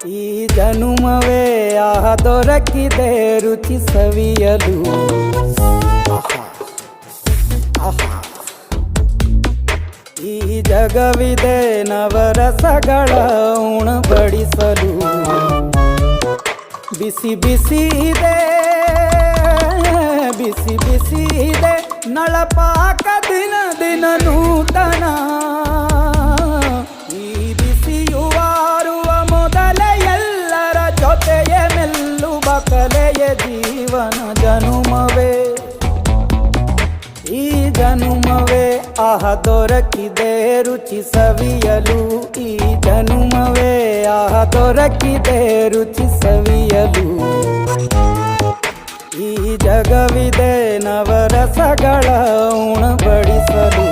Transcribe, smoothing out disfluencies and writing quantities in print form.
ಈ ಜನುಮವೇ ಆಹ ದೊರಕಿದೆ ರುಚಿ ಸವಿಯಲು. ಈ ಜಗವಿದೆ ನವರಸಗಳ ಉಣಬಡಿಸಲು. ಬಿಸಿ ಬಿಸಿ ಇದೆ, ಬಿಸಿ ಬಿಸಿ ಇದೆ ನಳಪಾಕ ದಿನ ದಿನ ನೂತನ. ಈ ಬಿಸಿಯುವಾರುವ ಮೊದಲೇ ಎಲ್ಲರ ಜೊತೆಯ ಮೆಲ್ಲುವ ಕಲೆಯ ಜೀವನ ಜನುಮವೇ. ಈ ಜನುಮವೇ ಆಹ ದೊರಕಿದೆ ರುಚಿ ಸವಿಯಲು. ಈ ಜನುಮವೇ ಆಹ ದೊರಕಿದೆ ರುಚಿ ಸವಿಯಲು. ಈ ಜಗವಿದೆ ನವರಸಗಳ ಉಣಬಡಿಸಲು.